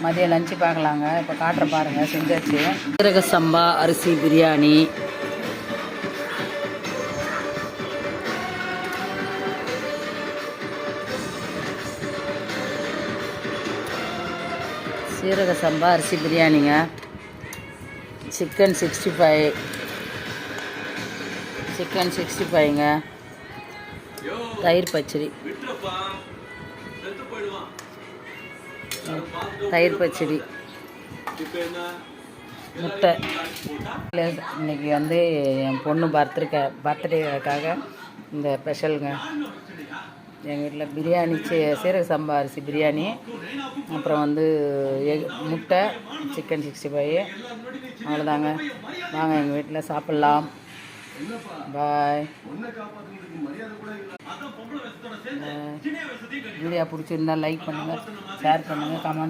மதியம் லஞ்சு பார்க்கலாங்க. இப்போ காட்டுற பாருங்கள், செஞ்சாச்சு. சீரக சம்பா அரிசி பிரியாணி, சீரக சம்பா அரிசி பிரியாணிங்க, சிக்கன் 65ங்க, தயிர் பச்சடி, முட்டை. இன்றைக்கி வந்து என் பொண்ணு பர்த்டேக்காக இந்த ஸ்பெஷலுங்க. எங்கள் வீட்டில் பிரியாணி, சீரக சம்பா அரிசி பிரியாணி, அப்புறம் வந்து முட்டை, சிக்கன் 65. அவ்வளோதாங்க. வாங்க எங்கள் வீட்டில் சாப்பிட்லாம். பாய். வீடியோ பிடிச்சிருந்தா லைக் பண்ணுங்கள், ஷேர் பண்ணுங்கள், கமெண்ட்